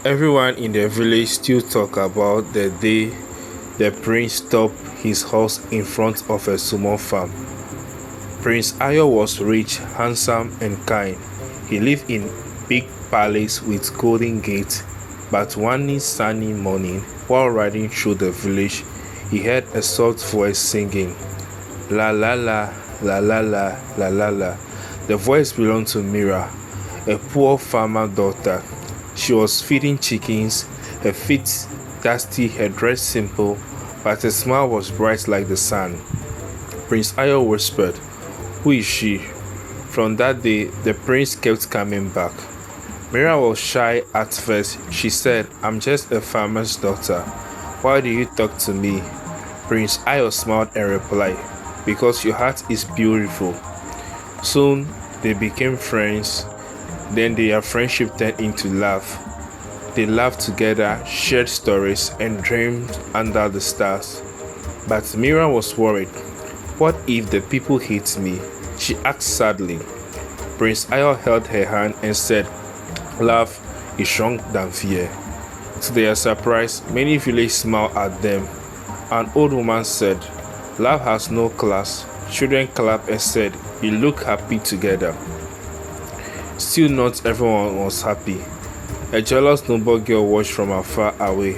Everyone in the village still talk about the day the prince stopped his horse in front of a small farm. Prince Ayo was rich, handsome, and kind. He lived in big palace with golden gates. But one sunny morning, while riding through the village, he heard a soft voice singing, "La la la, la la la, la la la." The voice belonged to Mira, a poor farmer daughter. She was feeding chickens, her feet dusty, her dress simple, but her smile was bright like the sun. Prince Ayo whispered, "Who is she?" From that day, the prince kept coming back. Mira was shy at first. She said, "I'm just a farmer's daughter. Why do you talk to me?" Prince Ayo smiled and replied, "Because your heart is beautiful." Soon, they became friends. Then their friendship turned into love. They laughed together, shared stories, and dreamed under the stars. But Mira was worried. What if the people hate me? She asked sadly. Prince Ayo held her hand and said, "Love is stronger than fear." To their surprise, many villagers smiled at them. An old woman said, "Love has no class." Children clapped and said, "You look happy together." Still, not everyone was happy. A jealous noble girl watched from afar away.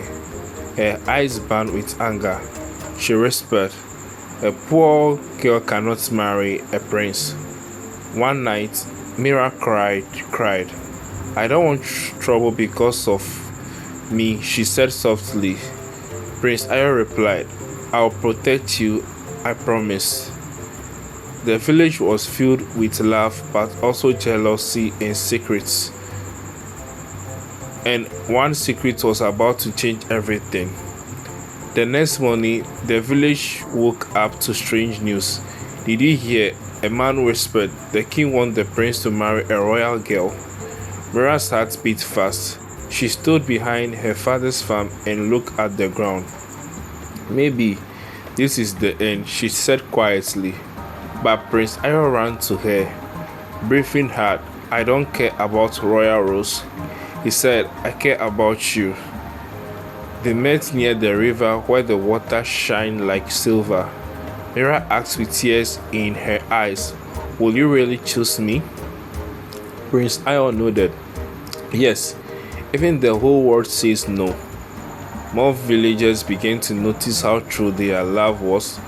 Her eyes burned with anger. She whispered, "A poor girl cannot marry a prince." One night, Mira cried. "I don't want trouble because of me," she said softly. Prince Ayo replied, "I'll protect you, I promise." The village was filled with love, but also jealousy and secrets. And one secret was about to change everything. The next morning, the village woke up to strange news. "Did you hear?" A man whispered. "The king wants the prince to marry a royal girl." Mira's heart beat fast. She stood behind her father's farm and looked at the ground. "Maybe this is the end," she said quietly. But Prince Ayo ran to her, breathing hard. "I don't care about royal rules," he said. "I care about you." They met near the river where the water shined like silver. Mira asked with tears in her eyes, "Will you really choose me?" Prince Ayo nodded. "Yes, even the whole world says no." More villagers began to notice how true their love was.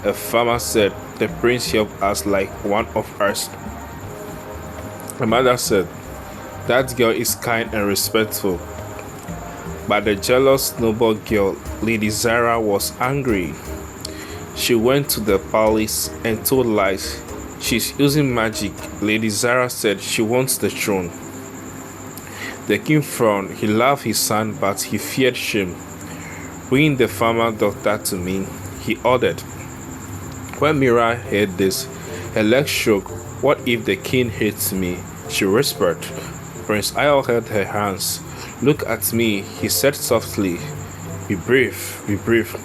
A farmer said, "The prince helped us like one of us." A mother said, "That girl is kind and respectful." But the jealous noble girl, Lady Zara, was angry. She went to the palace and told lies. "She's using magic." Lady Zara said she wants the throne. The king frowned. He loved his son, but he feared shame. "Bring the farmer daughter to me," he ordered. When Mira heard this, her legs shook. "What if the king hates me?" she whispered. Prince Ayo held her hands. "Look at me," he said softly. Be brave, be brave."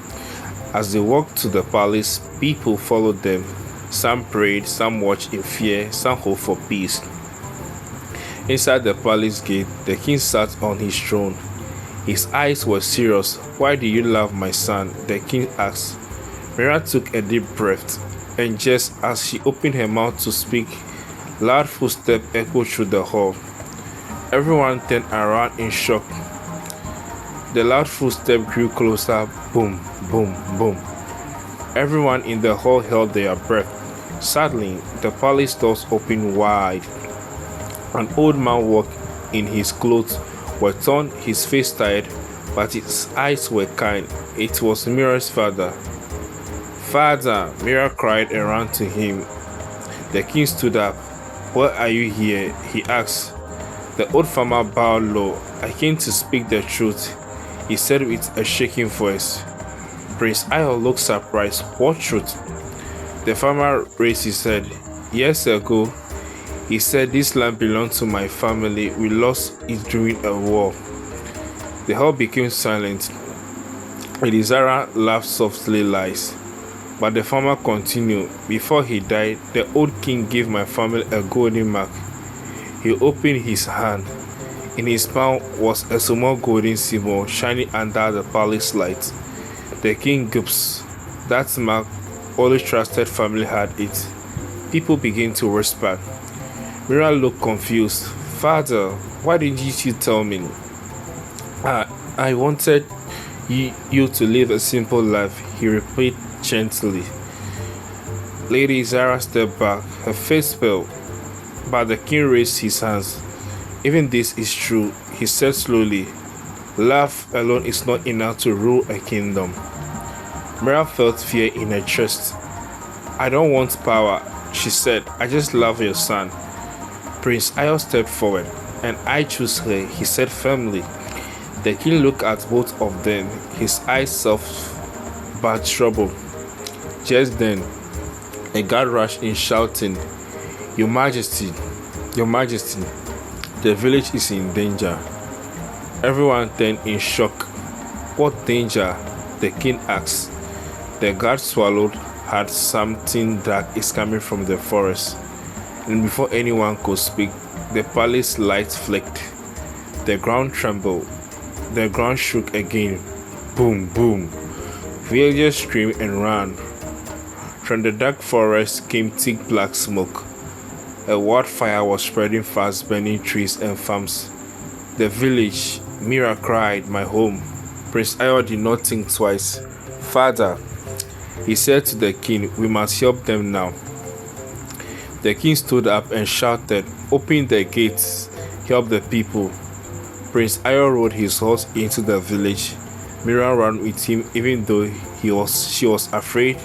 As they walked to the palace, people followed them. Some prayed, some watched in fear, some hoped for peace. Inside the palace gate, the king sat on his throne. His eyes were serious. "Why do you love my son?" the king asked. Mira took a deep breath, and just as she opened her mouth to speak, loud footsteps echoed through the hall. Everyone turned around in shock. The loud footsteps grew closer. Boom, boom, boom. Everyone in the hall held their breath. Suddenly, the palace doors opened wide. An old man walked in. His clothes were torn, his face tired, but his eyes were kind. It was Mira's father. "Father!" Mira cried and ran to him. The king stood up. "Why are you here?" he asked. The old farmer bowed low. "I came to speak the truth," he said with a shaking voice. Prince Ayo looked surprised. "What truth?" The farmer raised his head. "Years ago," he said, "this land belonged to my family. We lost it during a war." The hall became silent. Lady Zara laughed softly lies. But the farmer continued. "Before he died, the old king gave my family a golden mark." He opened his hand. In his palm was a small golden symbol shining under the palace light. The king gaped. That mark only trusted family had it. People began to whisper. Mira looked confused. Father, why didn't you tell me? I wanted you to live a simple life, he repeated gently. Lady Zara stepped back, her face fell, but the king raised his hands. Even this is true, he said slowly. Love alone is not enough to rule a kingdom. Mira felt fear in her chest. I don't want power, she said. I just love your son. Prince Ayo stepped forward. And I choose her, he said firmly. The king looked at both of them, his eyes soft but troubled. Just then, a guard rushed in shouting, Your Majesty, Your Majesty, the village is in danger. Everyone turned in shock. What danger? The king asked. The guard swallowed, had something dark is coming from the forest. And before anyone could speak, the palace lights flicked. The ground trembled. The ground shook again. Boom, boom. Villagers screamed and ran. From the dark forest came thick black smoke. A wildfire was spreading fast, burning trees and farms. The village, Mira cried, my home. Prince Ayo did not think twice. Father, he said to the king, we must help them now. The king stood up and shouted, Open the gates, help the people. Prince Ayo rode his horse into the village. Mira ran with him even though she was afraid.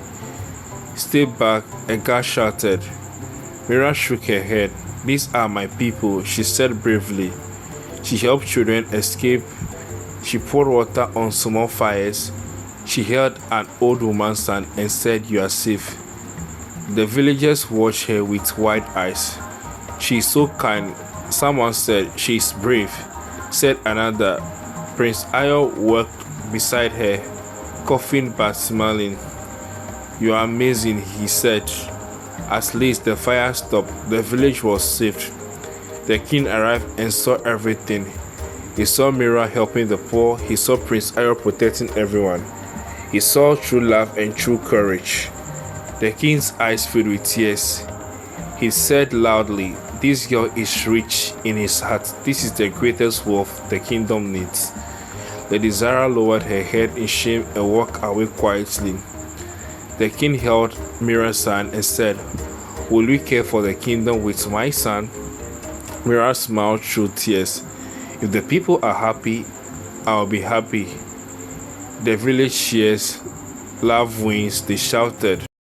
Stay back, a guard shouted. Mira shook her head. These are my people, she said bravely. She helped children escape. She poured water on small fires. She held an old woman's hand and said, You are safe. The villagers watched her with wide eyes. She is so kind. Someone said, She is brave. Said another. Prince Ayo walked beside her, coughing but smiling. You are amazing, he said. At least the fire stopped. The village was saved. The king arrived and saw everything. He saw Mira helping the poor. He saw Prince Ayo protecting everyone. He saw true love and true courage. The king's eyes filled with tears. He said loudly, This girl is rich in his heart. This is the greatest wealth the kingdom needs. Lady Zara lowered her head in shame and walked away quietly. The king held Mira's hand and said, Will we care for the kingdom with my son? Mira smiled through tears. If the people are happy, I'll be happy. The village cheers, love wins, they shouted.